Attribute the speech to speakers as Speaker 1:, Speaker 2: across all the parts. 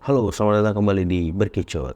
Speaker 1: Halo, selamat datang kembali di Berkicot.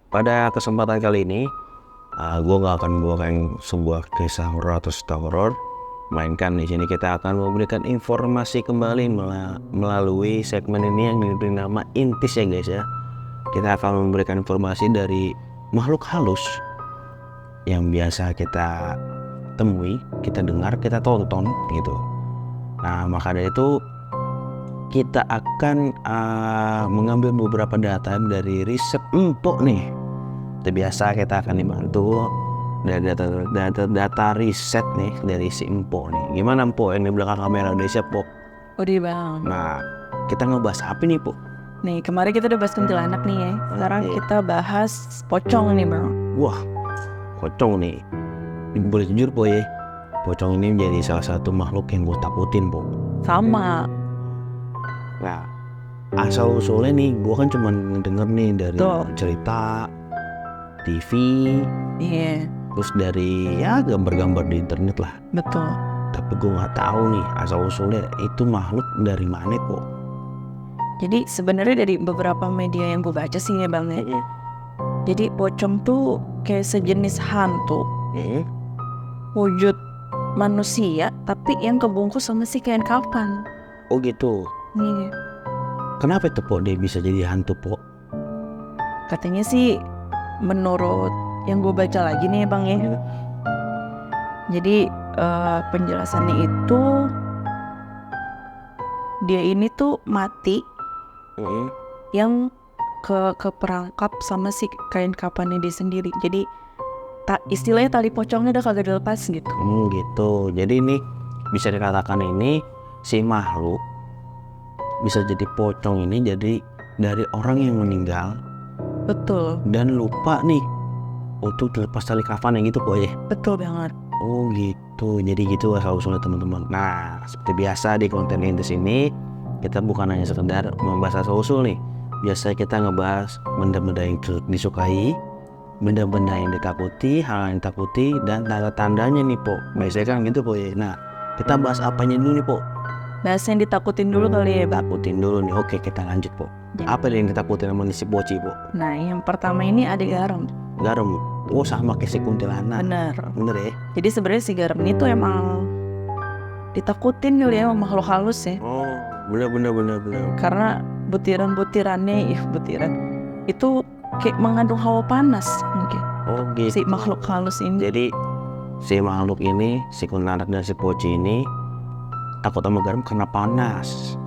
Speaker 1: Pada kesempatan kali ini, gue nggak akan membawakan sebuah kisah horor atau cerita horor, melainkan di sini kita akan memberikan informasi kembali melalui segmen ini yang diberi nama Intis ya guys ya. Kita akan memberikan informasi dari makhluk halus yang biasa kita temui, kita dengar, kita tonton gitu. Nah, maka dari itu kita akan mengambil beberapa data dari riset Empok nih. Seperti biasa kita akan dibantu dari data riset nih dari si Empok nih. Gimana Empok yang di belakang kamera udah siap Pok?
Speaker 2: Udah bang.
Speaker 1: Nah, kita ngebahas apa nih Pok?
Speaker 2: Nih kemarin kita udah bahas kuntilanak nih ya. Sekarang kita bahas pocong nih bang.
Speaker 1: Wah, pocong nih. Boleh jujur Pok ya, pocong ini menjadi salah satu makhluk yang gue takutin Pok.
Speaker 2: Sama.
Speaker 1: Nah, asal usulnya nih, gue kan cuma denger nih dari
Speaker 2: Tuh.
Speaker 1: cerita TV,
Speaker 2: Iya,
Speaker 1: terus dari ya gambar-gambar di internet lah.
Speaker 2: betul.
Speaker 1: Tapi gue nggak tahu nih asal usulnya itu makhluk dari mana kok.
Speaker 2: Jadi sebenarnya dari beberapa media yang gue baca sih ya bang ya. Jadi pocong tuh kayak sejenis hantu, wujud manusia tapi yang kebungkus sama si kain kafan.
Speaker 1: Oh gitu.
Speaker 2: Nih
Speaker 1: Kenapa tuh Pok dia bisa jadi hantu Pok?
Speaker 2: katanya sih menurut yang gue baca lagi nih bang ya. Jadi penjelasannya itu dia ini tuh mati yang keperangkap sama si kain kafannya dia sendiri. Jadi istilahnya tali pocongnya udah kagak dilepas gitu.
Speaker 1: Gitu. Jadi ini bisa dikatakan ini si makhluk bisa jadi pocong ini jadi dari orang yang meninggal
Speaker 2: Betul,
Speaker 1: dan lupa nih untuk lepas tali kafan yang gitu Pok ya.
Speaker 2: betul banget.
Speaker 1: Oh gitu, jadi gitu asal usulnya teman-teman. Nah, seperti biasa di konten Intis ini kita bukan hanya sekedar membahas asal usul nih. Biasa kita ngebahas benda-benda yang disukai, benda-benda yang ditakuti, hal yang ditakuti, dan tanda-tandanya nih Po. Biasanya kan gitu Po ya. Nah, kita bahas apanya dulu nih Po?
Speaker 2: Bahas yang ditakutin dulu kali ya bang.
Speaker 1: Takutin dulu nih. Oke, kita lanjut Po.
Speaker 2: Ya.
Speaker 1: Apa yang ditakutin sama si Boci Po?
Speaker 2: Nah yang pertama ini ada garam.
Speaker 1: Garam. Oh sama kayak si kuntilanak. Bener ya?
Speaker 2: Jadi sebenarnya si garam ini tuh emang ditakutin kali ya sama makhluk halus ya.
Speaker 1: Oh bener.
Speaker 2: Karena butiran-butirannya itu kayak mengandung hawa panas mungkin.
Speaker 1: Oh gitu.
Speaker 2: Si makhluk halus ini.
Speaker 1: Jadi si makhluk ini, si kuntilanak dan si Poci ini takut sama garam karena panas.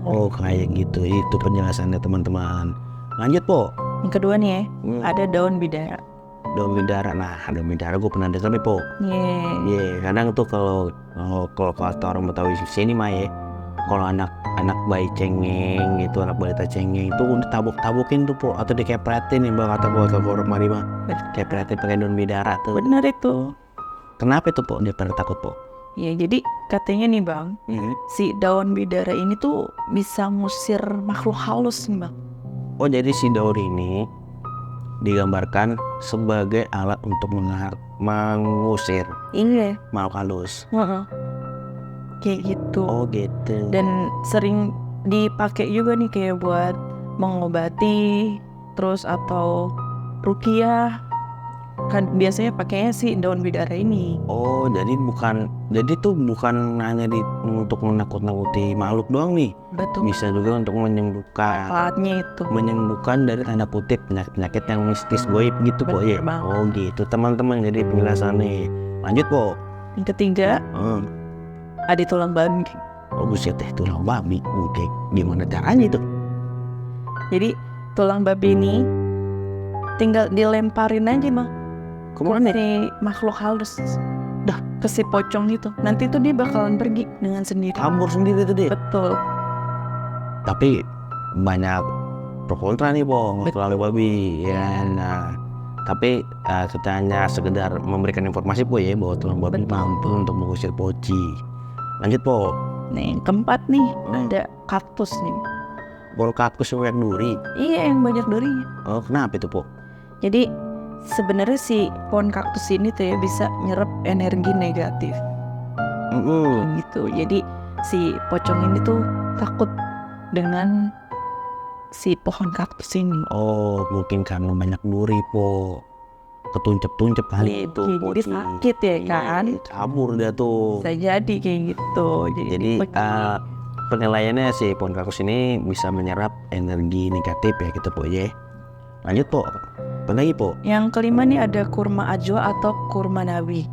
Speaker 1: Oh kayak gitu, itu penjelasannya teman-teman. Lanjut Po.
Speaker 2: Yang kedua nih ya, ada daun bidara.
Speaker 1: Daun bidara. Nah, daun bidara gue pernah dengar nih Po.
Speaker 2: Yeah.
Speaker 1: Kadang tuh kalau kata orang Betawi sini mah ya, kalau anak bayi cengeng gitu, anak balita cengeng itu udah tabuk-tabukin tuh Po, atau dikepretin nih kata orang mari mah. Kepretin pakai daun bidara tuh.
Speaker 2: Bener itu.
Speaker 1: Kenapa itu Po? Dia pada takut Po?
Speaker 2: Ya jadi katanya nih bang, si daun bidara ini tuh bisa ngusir makhluk halus nih bang.
Speaker 1: Oh jadi si daun ini digambarkan sebagai alat untuk mengusir
Speaker 2: Iya.
Speaker 1: makhluk halus.
Speaker 2: Kayak gitu.
Speaker 1: Oh gitu.
Speaker 2: Dan sering dipakai juga nih kayak buat mengobati, terus atau ruqyah. kan biasanya pakainya sih daun bidara ini.
Speaker 1: Oh, jadi tuh bukan hanya untuk menakut-nakuti makhluk doang nih.
Speaker 2: Betul.
Speaker 1: Bisa juga untuk menyembuhkan
Speaker 2: Manfaatnya itu.
Speaker 1: dari tanda kutip penyakit yang mistis goib gitu po ya.
Speaker 2: Bener banget.
Speaker 1: Oh gitu teman-teman, jadi penjelasannya. Lanjut po.
Speaker 2: Yang ketiga ada tulang babi.
Speaker 1: Oh buset teh, tulang babi. Oke, gimana caranya itu?
Speaker 2: Jadi tulang babi ini tinggal dilemparin aja bang
Speaker 1: Kemana?
Speaker 2: si makhluk halus dah ke si pocong itu, nanti tuh dia bakalan pergi dengan sendiri.
Speaker 1: Kabur sendiri tuh dia.
Speaker 2: Betul.
Speaker 1: Tapi banyak pro kontra nih po, tulang babi ya. Nah, tapi kita hanya sekedar memberikan informasi po ya bahwa tulang babi mampu untuk mengusir poci. Lanjut po.
Speaker 2: Nah yang keempat nih ada kaktus nih.
Speaker 1: Bol kaktus yang banyak duri.
Speaker 2: Iya yang banyak durinya.
Speaker 1: Oh kenapa itu po?
Speaker 2: Jadi sebenarnya si pohon kaktus ini tuh ya bisa nyerap energi negatif gitu. Jadi si pocong ini tuh takut dengan si pohon kaktus ini.
Speaker 1: Oh mungkin karena banyak duri po, ketuncep-tuncep kali itu.
Speaker 2: Jadi sakit ya kan?
Speaker 1: Kabur dia tuh.
Speaker 2: Bisa jadi kayak gitu.
Speaker 1: Jadi penilaiannya si pohon kaktus ini bisa menyerap energi negatif ya gitu po ya. Lanjut po. Apa lagi po?
Speaker 2: Yang kelima nih ada kurma ajwa atau kurma nabi.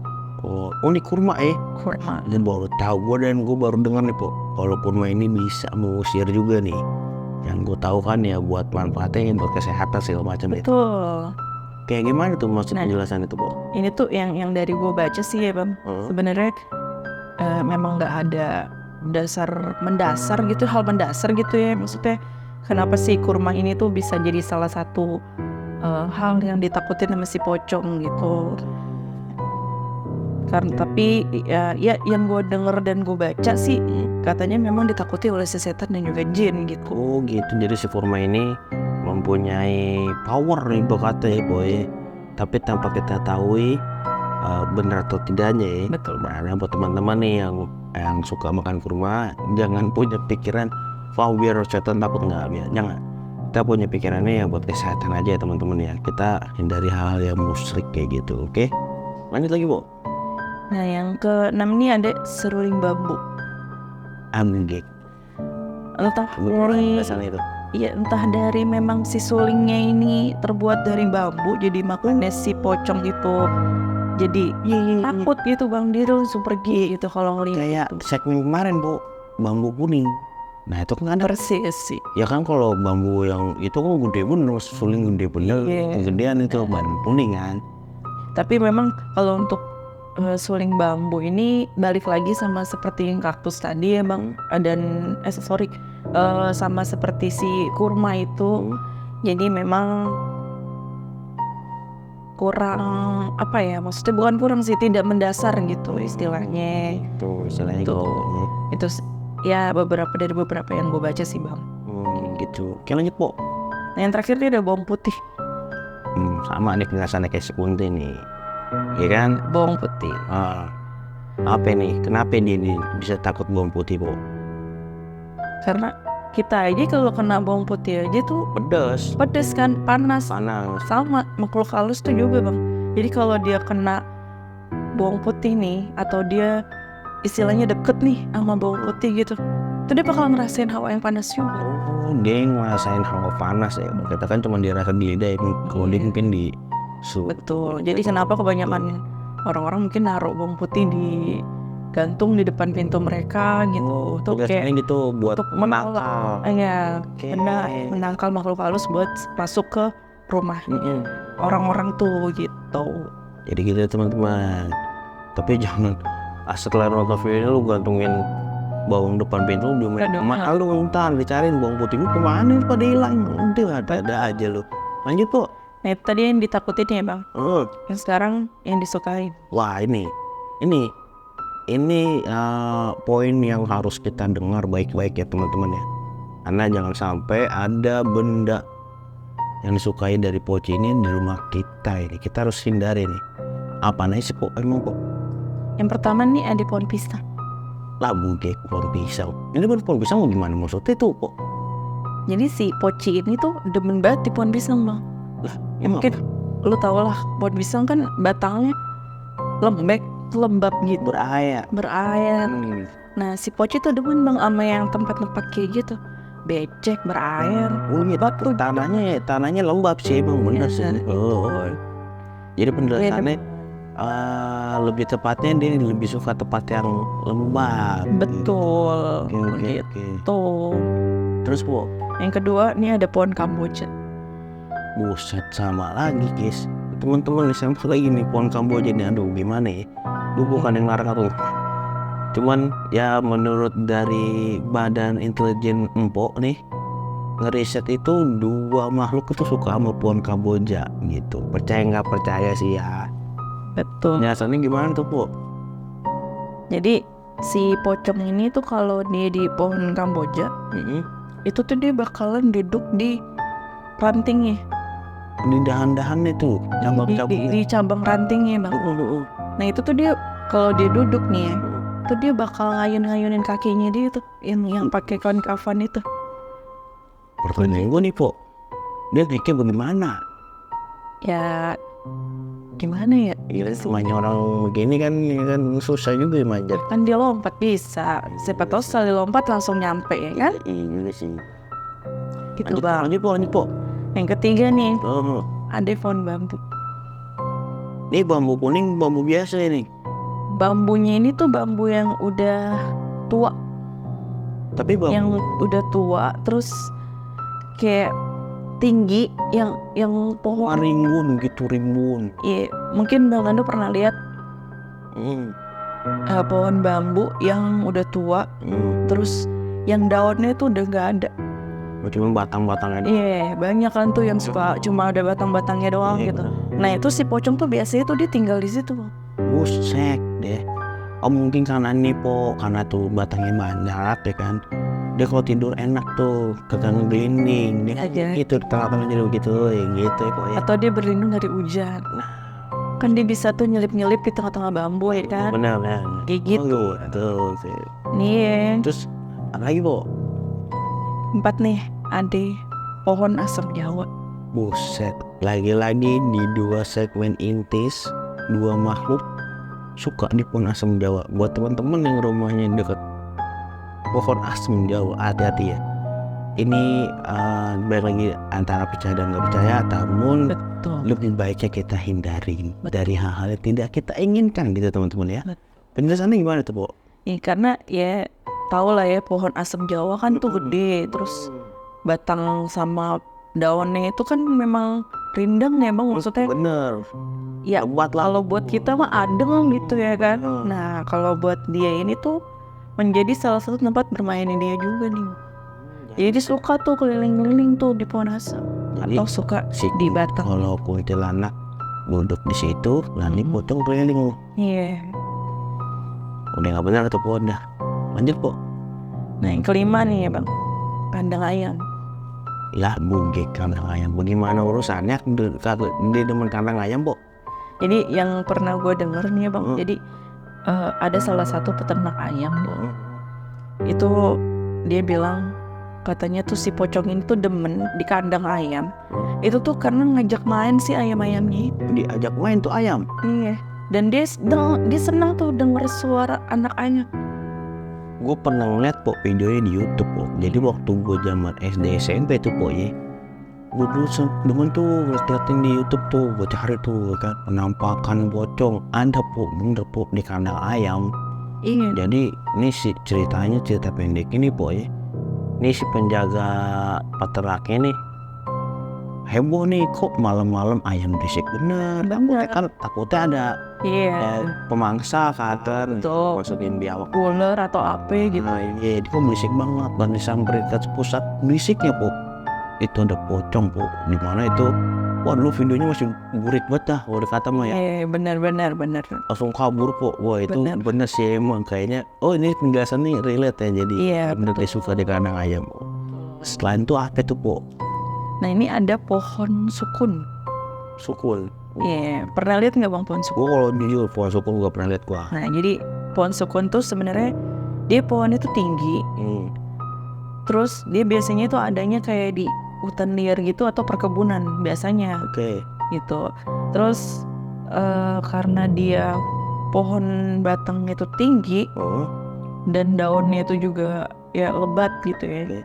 Speaker 1: Oh ini kurma
Speaker 2: Kurma.
Speaker 1: Dan baru tahu gue baru dengar nih po. Kalau kurma ini bisa mengusir juga nih. Yang gue tahu kan ya buat manfaatnya buat kesehatan segala macam itu.
Speaker 2: Betul.
Speaker 1: Kayak gimana tuh maksud penjelasan itu po?
Speaker 2: Ini tuh yang dari gue baca sih ya bang. Sebenarnya memang nggak ada mendasar gitu, hal mendasar gitu ya. Maksudnya kenapa sih kurma ini tuh bisa jadi salah satu hal yang ditakutin sama si pocong gitu. Karena tapi ya yang gue denger dan gue baca sih katanya memang ditakuti oleh si setan dan juga jin gitu.
Speaker 1: Oh gitu, jadi si kurma ini mempunyai power nih katanya boy. Tapi tanpa kita tahu benar atau tidaknya ya.
Speaker 2: Betul.
Speaker 1: Nah buat teman-teman nih yang suka makan kurma, jangan punya pikiran biar setan takut, nggak ya, jangan. Kita punya pikirannya ya buat kesehatan aja ya teman-teman ya. Kita hindari hal-hal yang musyrik kayak gitu. Oke, lanjut lagi bu.
Speaker 2: Nah yang keenam nih ada seruling bambu.
Speaker 1: Anggek.
Speaker 2: Entah dari
Speaker 1: itu.
Speaker 2: Iya entah dari memang si sulingnya ini terbuat dari bambu, jadi makanya si pocong itu jadi takut gitu bang, dia tuh langsung pergi gitu kalau ngeliat.
Speaker 1: Kayak segmen kemarin bu, bambu kuning. Nah itu kan ada
Speaker 2: persis sih.
Speaker 1: Ya kan kalau bambu yang itu kan gede bener, suling gede bener, kegedean itu bambu kuning kan.
Speaker 2: Tapi memang kalau untuk suling bambu ini balik lagi sama seperti yang kaktus tadi ya bang. Dan sama seperti si kurma itu. Jadi memang kurang apa ya, maksudnya bukan kurang sih, tidak mendasar gitu istilahnya.
Speaker 1: Itu istilahnya
Speaker 2: Tuh.
Speaker 1: gitu.
Speaker 2: Itu ya beberapa yang gue baca sih bang.
Speaker 1: Gitu. Oke lanjut po.
Speaker 2: Nah yang terakhir ini ada bawang putih.
Speaker 1: Sama nih penjelasannya kayak sekunti nih. Iya kan?
Speaker 2: Bawang putih.
Speaker 1: Apa nih? Kenapa dia bisa takut bawang putih po?
Speaker 2: Karena kita aja kalau kena bawang putih aja tuh pedes kan, panas. Sama makhluk halus tuh juga bang. Jadi kalau dia kena bawang putih nih, atau dia istilahnya deket nih sama bawang putih gitu, itu dia bakal ngerasain hawa yang panas juga.
Speaker 1: Oh dia ngerasain hawa panas ya. Kita kan cuma dirasa di lidah, kalau dia mungkin di
Speaker 2: Betul. Jadi kenapa kebanyakan orang-orang mungkin naruh bawang putih di gantung di depan pintu mereka gitu. Tuh kayak
Speaker 1: gitu buat
Speaker 2: untuk menangkal. Iya, menangkal makhluk halus buat masuk ke rumah orang-orang tuh gitu.
Speaker 1: Jadi gitu ya teman-teman. Tapi jangan setelah nonton video lu gantungin bawang depan pintu lu lu ntar dicariin bawang putihmu kemana pada hilang. Udah ada aja lu. Lanjut po.
Speaker 2: Nah tadi yang ditakutin ya bang. Yang sekarang yang disukain.
Speaker 1: Wah ini poin yang harus kita dengar baik-baik ya teman-teman ya. Karena jangan sampai ada benda yang disukai dari poci ini di rumah kita ini. Kita harus hindari nih. Apa nih sih po? Emang po?
Speaker 2: Yang pertama nih ada pohon pisang.
Speaker 1: Lah bungkek pohon pisang. Ini pohon pisang mau gimana maksudnya tuh po?
Speaker 2: Jadi si poci ini tuh demen banget di pohon pisang bang.
Speaker 1: Lah
Speaker 2: ya mungkin lu tau lah pohon pisang kan batangnya lembab gitu,
Speaker 1: Berair.
Speaker 2: Nah si Poci tuh demen bang sama yang tempat-tempat kayak gitu, becek berair.
Speaker 1: Oh iya,
Speaker 2: Batu.
Speaker 1: tanahnya lembab sih emang bener sih. Jadi penjelasannya lebih tepatnya dia lebih suka tempat yang lembab.
Speaker 2: Betul.
Speaker 1: Oke.
Speaker 2: Tuh.
Speaker 1: Terus Bu,
Speaker 2: Yang kedua nih ada pohon Kamboja.
Speaker 1: buset sama lagi guys. Teman-teman nih sama lagi nih pohon Kamboja nih. Aduh gimana ya? Gue bukan yang larang aku. Cuman ya menurut dari Badan Intelijen Empok nih, ngeriset itu 2 makhluk itu suka sama pohon Kamboja gitu. Percaya nggak percaya sih ya.
Speaker 2: Betul.
Speaker 1: Biasanya gimana tuh Bu?
Speaker 2: Jadi si pocong ini tuh kalau dia di pohon Kamboja, itu tuh dia bakalan duduk di rantingnya,
Speaker 1: Di dahan-dahannya tuh
Speaker 2: di cabang rantingnya bang. Nah itu tuh dia kalau dia duduk nih ya, tuh dia bakal ngayun-ngayunin kakinya dia tuh yang pakai kain kafan itu.
Speaker 1: Pertanyaan gue nih Po, dia naiknya bagaimana?
Speaker 2: Ya gimana ya?
Speaker 1: Iya namanya orang begini kan susah juga ya manjat.
Speaker 2: Kan dia lompat bisa, siapa tahu sekali lompat langsung nyampe ya kan?
Speaker 1: Iya sih.
Speaker 2: Gitu bang.
Speaker 1: Lanjut Po.
Speaker 2: Yang ketiga nih,
Speaker 1: Oh,
Speaker 2: ada pohon bambu.
Speaker 1: ini bambu kuning, bambu biasa ini.
Speaker 2: Bambunya ini tuh bambu yang udah tua,
Speaker 1: Tapi bambu
Speaker 2: yang udah tua, terus kayak tinggi, yang pohon.
Speaker 1: rimbun gitu, rimbun.
Speaker 2: Iya, mungkin Bang Ando pernah lihat pohon bambu yang udah tua, terus yang daunnya tuh udah nggak ada.
Speaker 1: Cuma batang-batangnya.
Speaker 2: Iya, banyak kan tuh yang suka cuma ada batang-batangnya doang gitu. Nah itu si pocong tuh biasanya tuh dia tinggal di situ.
Speaker 1: Buset deh. Oh mungkin karena nih Po, karena tuh batangnya banyak ya kan. Dia kalau tidur enak tuh, kagak ngelinding. Dia
Speaker 2: Aja.
Speaker 1: gitu, tengah-tengah jadi begitu ya gitu ya Po ya.
Speaker 2: Atau dia berlindung dari hujan. Kan dia bisa tuh nyelip-nyelip di tengah-tengah bambu ya kan.
Speaker 1: Benar.
Speaker 2: Kayak gitu.
Speaker 1: Tuh.
Speaker 2: Nih ya.
Speaker 1: Terus apa lagi Po?
Speaker 2: 4 nih, ada pohon asam Jawa.
Speaker 1: Buset, lagi-lagi di 2 segmen intis, 2 makhluk suka di pohon asam Jawa. Buat teman-teman yang rumahnya deket pohon asam Jawa, hati-hati ya. Ini balik lagi antara percaya dan nggak percaya, namun
Speaker 2: Betul.
Speaker 1: lebih baiknya kita hindari dari hal-hal yang tidak kita inginkan gitu teman-teman ya.
Speaker 2: Betul.
Speaker 1: Penjelasannya gimana tuh Po?
Speaker 2: Ya, karena ya tau lah ya pohon asam Jawa kan tuh gede, terus batang sama daunnya itu kan memang rindang ya bang, maksudnya
Speaker 1: Bener.
Speaker 2: ya
Speaker 1: Lebat lah.
Speaker 2: kalau buat kita mah adem gitu ya kan. Nah kalau buat dia ini tuh menjadi salah satu tempat bermainnya dia juga nih. Jadi dia suka tuh keliling-keliling tuh di pohon asam,
Speaker 1: Jadi,
Speaker 2: atau suka di batang.
Speaker 1: Kalau kuntilanak duduk di situ, nanti pocong keliling.
Speaker 2: Iya.
Speaker 1: Udah nggak benar tuh Po, dah. Lanjut Po.
Speaker 2: Nah yang kelima nih ya bang, kandang ayam.
Speaker 1: Lah bugek kandang ayam. Bagaimana urusannya di demen kandang ayam Po?
Speaker 2: Jadi yang pernah gue denger nih ya bang, jadi ada salah satu peternak ayam itu dia bilang katanya tuh si pocong ini tuh demen di kandang ayam. Itu tuh karena ngajak main si ayam-ayamnya itu.
Speaker 1: Diajak main tuh ayam.
Speaker 2: Iya. Dan dia senang tuh denger suara anak ayam.
Speaker 1: Gue pernah ngeliat Po videonya di YouTube Po. Jadi waktu gue zaman SD SMP tuh Po ya, gue dulu demen tuh ngeliatin di YouTube tuh, gue cari tuh kan penampakan pocong ada Po, bener Po di kandang ayam.
Speaker 2: Iya.
Speaker 1: Jadi ini si cerita pendek ini Po ya. Ini si penjaga peternaknya nih heboh nih, kok malam-malam ayam berisik bener. Takutnya ada pemangsa kan, masukin biawak
Speaker 2: ular atau apa gitu.
Speaker 1: Nah iya, dia kok berisik banget. Dan disamperin ke pusat berisiknya Po, itu ada pocong Po. Dimana itu, wah dulu videonya masih burik banget dah, udah kata mah ya.
Speaker 2: Benar.
Speaker 1: Langsung kabur Po. Wah itu bener sih emang kayaknya. Oh ini penjelasan nih relate ya, jadi bener dia suka di kandang ayam Po. Selain itu apa tuh Po?
Speaker 2: Nah ini ada pohon sukun.
Speaker 1: Sukun.
Speaker 2: Iya, pernah lihat nggak bang pohon sukun?
Speaker 1: Gue kalau jujur pohon sukun gak pernah lihat gua.
Speaker 2: Nah jadi pohon sukun tuh sebenarnya dia pohonnya tuh tinggi. Terus dia biasanya tuh adanya kayak di hutan liar gitu atau perkebunan biasanya
Speaker 1: Oke.
Speaker 2: gitu. Terus karena dia pohon batangnya itu tinggi
Speaker 1: Oh,
Speaker 2: dan daunnya itu juga ya lebat gitu ya.
Speaker 1: oke.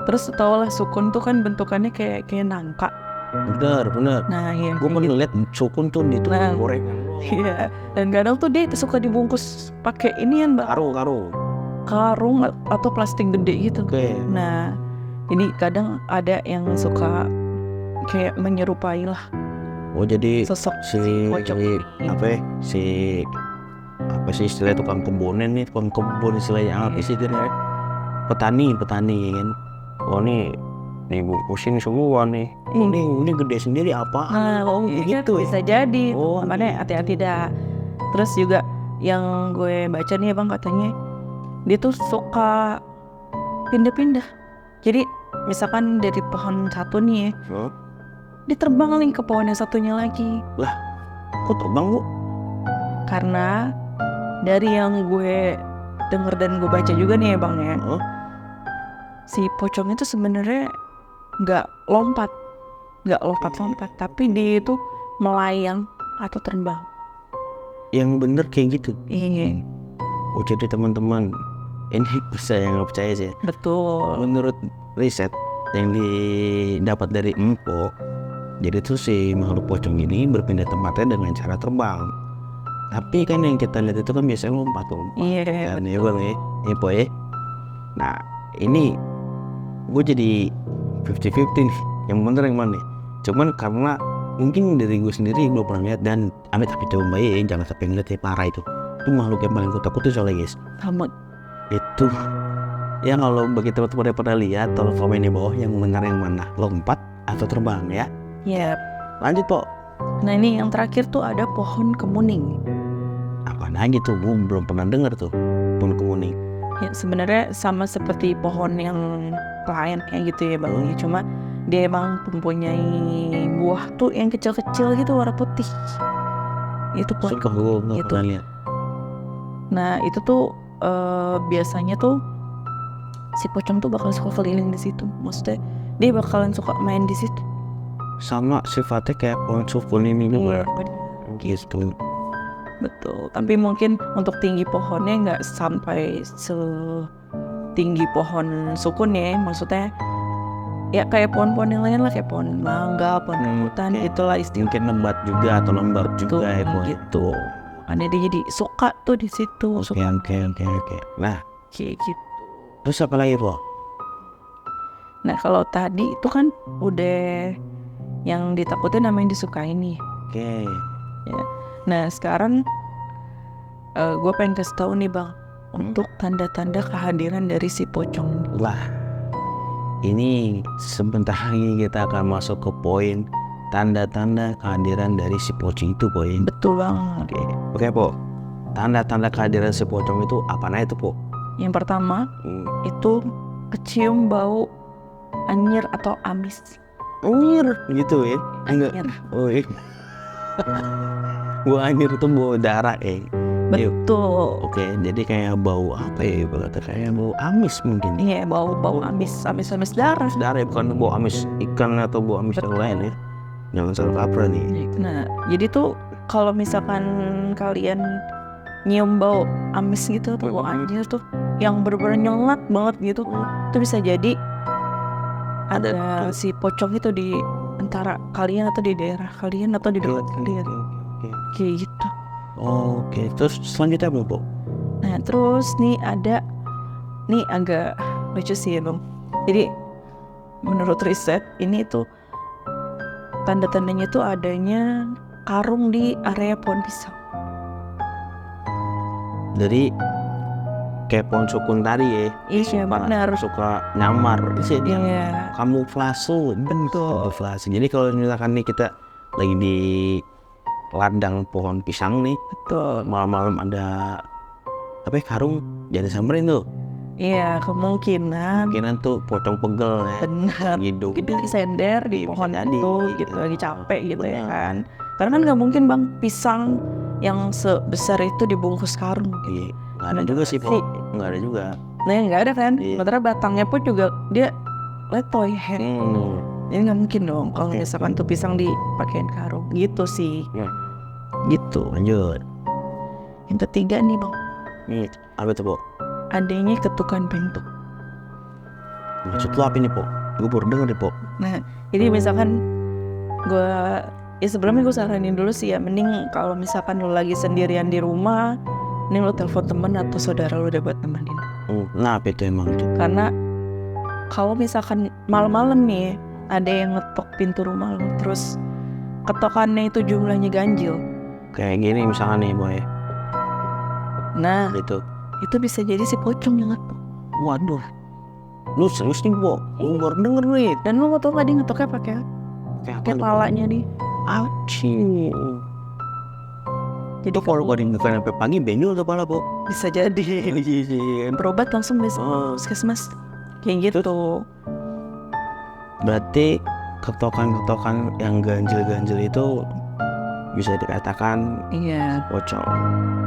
Speaker 2: Terus tau lah sukun tuh kan bentukannya kayak nangka.
Speaker 1: Bener.
Speaker 2: Nah ya
Speaker 1: Gue pernah lihat sukun tuh di
Speaker 2: Nah.
Speaker 1: gorengan.
Speaker 2: iya. Dan kadang tuh dia suka dibungkus pakai inian Mbak, karung atau plastik gede gitu.
Speaker 1: Oke.
Speaker 2: Nah jadi kadang ada yang suka kayak menyerupai lah
Speaker 1: Oh, jadi
Speaker 2: sosok
Speaker 1: si
Speaker 2: pocong ini.
Speaker 1: apa sih istilahnya tukang kebun istilahnya apa sih itu ya? Petani ya kan. Oh, nih bungkusin semua nih. Oh, ini gede sendiri apa?
Speaker 2: Nah,
Speaker 1: gitu ya.
Speaker 2: bisa jadi.
Speaker 1: Oh,
Speaker 2: Makanya
Speaker 1: gitu.
Speaker 2: hati-hati dah. Terus juga yang gue baca nih Bang, katanya dia tuh suka pindah-pindah. Jadi misalkan dari pohon satu nih ya,
Speaker 1: Oh,
Speaker 2: dia terbang nih ke pohon yang satunya lagi.
Speaker 1: kok terbang, Bu?
Speaker 2: Karena dari yang gue denger dan gue baca juga nih ya Bang ya,
Speaker 1: Oh,
Speaker 2: si pocong itu sebenarnya nggak lompat, tapi dia itu melayang atau terbang.
Speaker 1: yang bener kayak gitu.
Speaker 2: Iya,
Speaker 1: Oh, jadi teman-teman, ini percaya nggak percaya sih.
Speaker 2: betul.
Speaker 1: Menurut riset yang didapat dari Empo, jadi tuh si makhluk pocong ini berpindah tempatnya dengan cara terbang. Tapi kan yang kita lihat itu kan biasanya lompat.
Speaker 2: Iya,
Speaker 1: Kan ya Bang ya, Empo ya. Nah, ini gue jadi 50-50 nih, yang bener yang mana. Cuman karena mungkin dari gue sendiri belum pernah lihat, dan tapi coba ya jangan sampai ngeliat ya, parah itu makhluk yang paling gue takutin soalnya guys.
Speaker 2: sama.
Speaker 1: Itu ya, kalau bagi teman-teman yang pernah lihat, tolong komen di bawah yang benar yang mana, lompat atau terbang ya.
Speaker 2: Ya,
Speaker 1: Lanjut Po.
Speaker 2: nah ini yang terakhir tuh ada pohon kemuning.
Speaker 1: Apa lagi tuh, gue belum pernah dengar tuh pohon kemuning.
Speaker 2: Ya sebenarnya sama seperti pohon yang lain kayak gitu ya Bang. Ya, cuma dia emang mempunyai buah tuh yang kecil-kecil gitu warna putih. Itu pohon
Speaker 1: Sumpah gue nggak
Speaker 2: itu.
Speaker 1: pernah lihat.
Speaker 2: Nah itu tuh biasanya tuh si pocong tuh bakal suka keliling di situ. Maksudnya dia bakalan suka main di situ.
Speaker 1: Sama sifatnya kayak pohon sukun ini juga. Gitu.
Speaker 2: Betul. Tapi mungkin untuk tinggi pohonnya nggak sampai setinggi pohon sukun ya. Maksudnya ya kayak pohon-pohon yang lain lah, kayak pohon mangga, pohon rambutan,
Speaker 1: Oke.
Speaker 2: itulah istilah.
Speaker 1: Mungkin lebat juga atau lembab juga ya pohon
Speaker 2: Gitu.
Speaker 1: itu.
Speaker 2: Makanya dia jadi suka tuh di situ.
Speaker 1: Oke. Nah,
Speaker 2: Kayak gitu.
Speaker 1: terus apa lagi Po?
Speaker 2: Nah kalau tadi itu kan udah yang ditakutin sama yang disukain nih.
Speaker 1: Oke.
Speaker 2: Nah sekarang gue pengen kasih tahu nih Bang, untuk tanda-tanda kehadiran dari si pocong.
Speaker 1: Lah, ini sebentar lagi kita akan masuk ke poin tanda-tanda kehadiran dari si pocong itu, poin.
Speaker 2: Betul banget.
Speaker 1: Oke Po. Tanda-tanda kehadiran si pocong itu apa nah itu Po?
Speaker 2: Yang pertama itu kecium bau anyir atau amis.
Speaker 1: Anjir gitu ya? Enggak.
Speaker 2: Anyir.
Speaker 1: Oh iya. Bau anjir itu bau darah
Speaker 2: Betul.
Speaker 1: Oke, jadi kayak bau apa ya? Berarti kayak bau amis mungkin.
Speaker 2: Iya, bau amis darah.
Speaker 1: Darah ya, bukan bau amis ikan atau bau amis yang lain ya. Jangan salah kaprah nih.
Speaker 2: Nah, jadi tuh kalau misalkan kalian nyium bau amis gitu atau bau anyir tuh yang bener-bener nyengat banget gitu, itu bisa jadi ada si pocong itu di antara kalian atau di daerah kalian atau di dekat kalian. Kayak gitu.
Speaker 1: Oke, terus selanjutnya apa Po?
Speaker 2: Nah terus nih agak lucu sih ya Bang. Jadi menurut riset ini tuh tanda-tandanya tuh adanya karung di area pohon pisang.
Speaker 1: Jadi kayak pohon sukun tadi ya.
Speaker 2: Iya benar.
Speaker 1: Suka nyamar sih dia.
Speaker 2: Iya.
Speaker 1: Kamuflase, betul. Kamuflase. Jadi kalau misalkan nih kita lagi di ladang pohon pisang nih,
Speaker 2: Betul.
Speaker 1: malam-malam ada apa ya, karung, jangan samperin tuh.
Speaker 2: Iya kemungkinan
Speaker 1: Tuh pocong pegel ya.
Speaker 2: benar.
Speaker 1: Gitu.
Speaker 2: Kita lagi sender di
Speaker 1: Bisa
Speaker 2: pohon
Speaker 1: jadi.
Speaker 2: itu gitu, lagi capek gitu ya
Speaker 1: Benar.
Speaker 2: kan. Karena kan nggak mungkin Bang pisang yang sebesar itu dibungkus karung.
Speaker 1: Iya, nggak ada juga sih Po. Nggak ada juga.
Speaker 2: Nah nggak ada kan.
Speaker 1: Iya.
Speaker 2: Sementara batangnya pun juga dia letoy. Jadi nggak mungkin dong kalau
Speaker 1: Oke.
Speaker 2: misalkan tuh pisang dipakein karung gitu sih.
Speaker 1: Ya.
Speaker 2: Gitu.
Speaker 1: Lanjut.
Speaker 2: Yang ketiga nih bang,
Speaker 1: Apa tuh po?
Speaker 2: adanya ketukan pintu.
Speaker 1: Maksud lo apa nih po? Gue baru denger nih po.
Speaker 2: Nah, jadi misalkan sebelumnya gue saranin dulu sih ya, mending kalau misalkan lu lagi sendirian di rumah, mending lu telepon temen atau saudara lu udah buat nemenin.
Speaker 1: Nah apa itu emang tuh?
Speaker 2: Karena kalau misalkan malam-malam nih ada yang ngetok pintu rumah lu, terus ketokannya itu jumlahnya ganjil,
Speaker 1: Kayak gini misalkan nih boy.
Speaker 2: nah
Speaker 1: Gitu.
Speaker 2: itu bisa jadi si pocong yang ngetok.
Speaker 1: Waduh. Lu serius nih po? Gue baru denger nih.
Speaker 2: Dan lu mau tau gak dia ngetoknya pakai
Speaker 1: Kayak
Speaker 2: palanya nih.
Speaker 1: Aci.
Speaker 2: Jadi
Speaker 1: Itu kalau gak dibuka sampai pagi benjol kepala po.
Speaker 2: bisa jadi berobat langsung puskesmas kayak gitu.
Speaker 1: Berarti ketokan-ketokan yang ganjil-ganjil itu bisa dikatakan
Speaker 2: Iya.
Speaker 1: pocong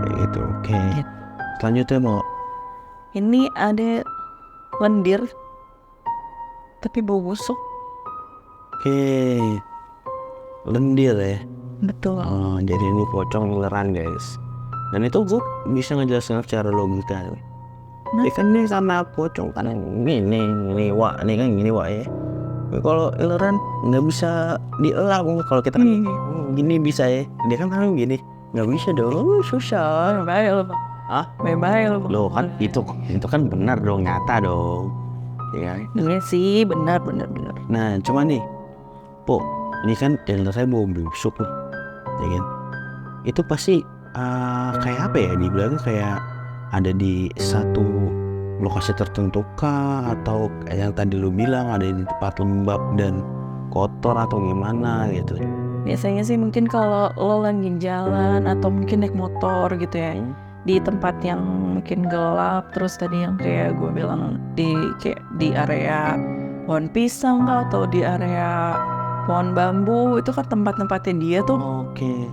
Speaker 1: kayak gitu. Oke.
Speaker 2: Iya.
Speaker 1: Selanjutnya mau
Speaker 2: Ini ada lendir tapi bau busuk.
Speaker 1: oke lendir ya.
Speaker 2: Betul.
Speaker 1: Jadi ini pocong ileran guys. Dan itu gue bisa ngejelasin secara logika. Ya kan ini sama pocong kan ini wak ini kan gini wak ya. Kalau ileran nggak bisa dielak kalau kita kan gini bisa ya. Dia kan gini nggak bisa dong, susah.
Speaker 2: Bye lo bang.
Speaker 1: Ah?
Speaker 2: Bye lo bang.
Speaker 1: Loh kan itu kan benar dong, nyata dong. Ya.
Speaker 2: Iya sih, benar.
Speaker 1: Nah cuma nih po, ini kan channel saya mau busuk nih, ya kan? Itu pasti kayak apa ya, dibilangnya kayak ada di satu lokasi tertentu kah, atau yang tadi lu bilang ada di tempat lembab dan kotor atau gimana gitu?
Speaker 2: Biasanya sih mungkin kalau lo lagi jalan atau mungkin naik motor gitu ya, di tempat yang mungkin gelap, terus tadi yang kayak gue bilang kayak di area pohon pisang kah, atau di area pohon bambu, itu kan tempat-tempatnya dia tuh.
Speaker 1: Oke.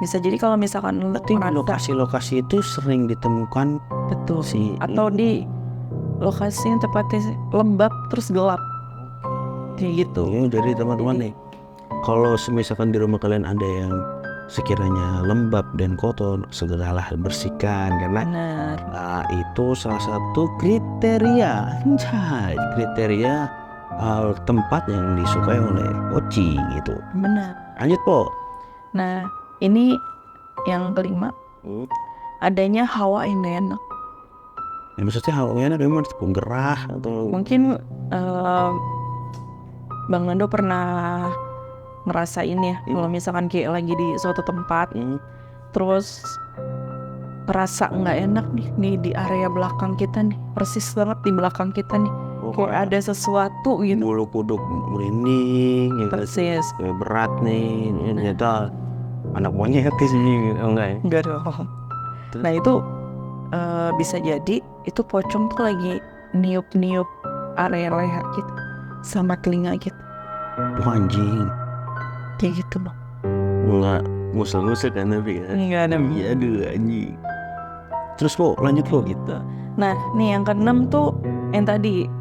Speaker 2: Bisa jadi kalau misalkan lo
Speaker 1: Berarti lokasi-lokasi itu sering ditemukan
Speaker 2: betul
Speaker 1: si
Speaker 2: atau di lokasi yang tepatnya lembab terus gelap kayak gitu.
Speaker 1: Jadi teman-teman nih, kalau misalkan di rumah kalian ada yang sekiranya lembab dan kotor, segeralah bersihkan karena
Speaker 2: Benar.
Speaker 1: itu salah satu kriteria tempat yang disukai oleh Oci gitu.
Speaker 2: Benar.
Speaker 1: Lanjut po.
Speaker 2: Nah ini yang kelima, adanya hawa yang gak enak.
Speaker 1: Ya, maksudnya hawanya memang gerah atau
Speaker 2: Mungkin Bang Nando pernah ngerasain ya, kalau misalkan kayak lagi di suatu tempat, terus ngerasa nggak enak nih di area belakang kita nih, persis banget di belakang kita nih, kayak ada sesuatu gitu.
Speaker 1: bulu kuduk merinding, ya
Speaker 2: Persis.
Speaker 1: kayak berat nih, ternyata anak monyet di sini, enggak ya?
Speaker 2: Enggak dong. Nah itu bisa jadi itu pocong tuh lagi niup-niup area leher kita sama telinga kita.
Speaker 1: Anjing.
Speaker 2: Kayak gitu bang.
Speaker 1: Enggak ngusel-ngusel kan tapi kan?
Speaker 2: Enggak ada.
Speaker 1: Iya aduh anjing. Terus po lanjut po.
Speaker 2: Gitu. Nah nih yang keenam tuh yang tadi,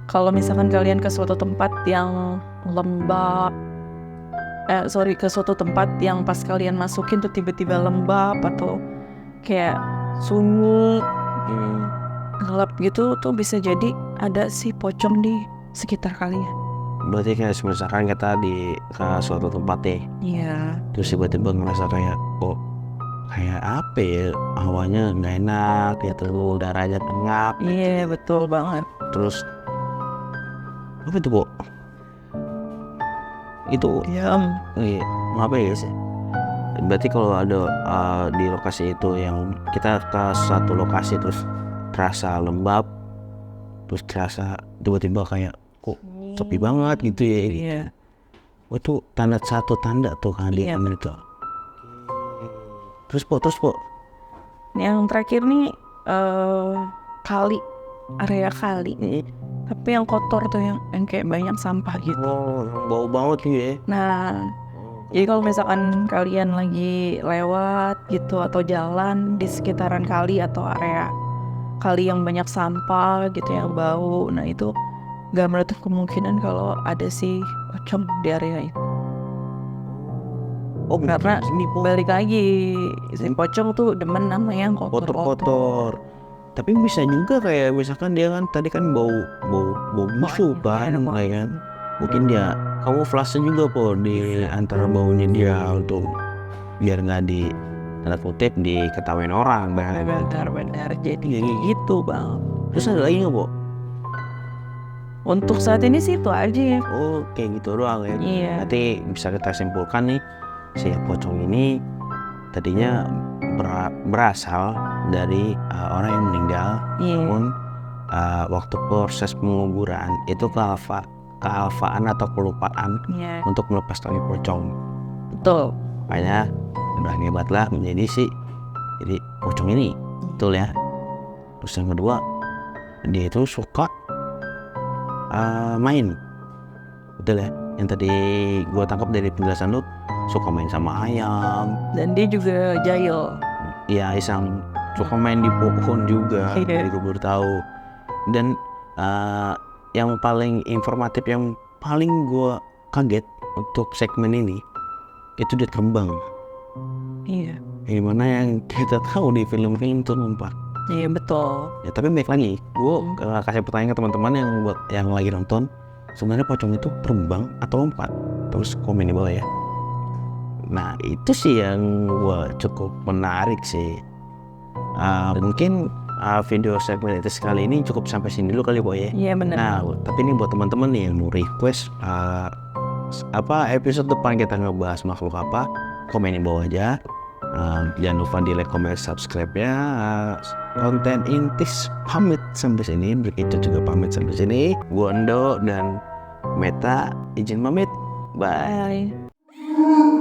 Speaker 2: kalau misalkan kalian ke suatu tempat yang lembab, ke suatu tempat yang pas kalian masukin tuh tiba-tiba lembab atau kayak sunyi, gelap gitu, tuh bisa jadi ada si pocong di sekitar kalian.
Speaker 1: Berarti kayak misalkan kita ke suatu tempat nih, terus tiba-tiba ngerasa kayak kok kayak apa ya, hawanya nggak enak ya, terus udaranya pengap.
Speaker 2: Iya betul banget.
Speaker 1: Terus apa itu po? Itu apa ya sih? Berarti kalau ada di lokasi itu yang kita ke suatu lokasi terus terasa lembab, terus terasa tiba-tiba kayak kok sepi banget gitu ya.
Speaker 2: Iya.
Speaker 1: Itu tanda tuh kan di itu. Terus po.
Speaker 2: Yang terakhir nih kali, area kali. Tapi yang kotor tuh yang kayak banyak sampah gitu.
Speaker 1: Bau banget gitu ya.
Speaker 2: Nah, jadi kalau misalkan kalian lagi lewat gitu atau jalan di sekitaran kali atau area kali yang banyak sampah gitu yang bau, nah itu gak menutup kemungkinan kalau ada si pocong di area itu.
Speaker 1: Oh,
Speaker 2: Karena
Speaker 1: ini
Speaker 2: balik lagi si pocong tuh demen nama yang kotor-kotor.
Speaker 1: kotor-kotor. Tapi bisa juga kayak misalkan dia kan tadi kan bau busuk kan, ya kan? Mungkin dia kamuflase juga po di antara baunya dia untuk biar nggak di tanda kutip diketawain orang.
Speaker 2: Benar-benar jadi gitu bang.
Speaker 1: Terus ada lagi nggak po?
Speaker 2: Untuk saat ini sih itu aja ya.
Speaker 1: Oh, kayak gitu doang ya.
Speaker 2: Iya.
Speaker 1: Berarti bisa kita simpulkan nih, si pocong ini tadinya berasal dari orang yang meninggal,
Speaker 2: Iya.
Speaker 1: namun waktu proses penguburan itu kealfaan atau kelupaan
Speaker 2: Iya.
Speaker 1: untuk melepas tali pocong.
Speaker 2: Betul.
Speaker 1: Makanya udah hebatlah menjadi si jadi pocong ini, betul ya. Terus yang kedua, dia itu suka main, betul ya. Yang tadi gue tangkap dari penjelasan lu, suka main sama ayam.
Speaker 2: Dan dia juga jahil.
Speaker 1: Iya, iseng suka main di pohon juga.
Speaker 2: Iya.
Speaker 1: Jadi gue baru tahu. Dan yang paling informatif, yang paling gue kaget untuk segmen ini, itu dia terbang.
Speaker 2: Iya.
Speaker 1: Gimana yang kita tahu di film-film itu lompat.
Speaker 2: Iya betul.
Speaker 1: Ya tapi baik lagi, gue kasih pertanyaan ke teman-teman yang lagi nonton, sebenarnya pocong itu terbang atau lompat? Terus komen di bawah ya. Nah itu sih yang gue cukup menarik sih. Mungkin video segmen itu sekali ini cukup sampai sini dulu kali boy ya.
Speaker 2: Iya benar.
Speaker 1: Nah tapi ini buat teman-teman nih yang mau request episode depan kita ngebahas makhluk apa, komen di bawah aja. Jangan lupa di like, comment, subscribe ya. Konten Intis pamit sampai sini, Berkicau juga pamit sampai sini. Gua Endo dan Meta izin pamit. Bye.
Speaker 2: Bye.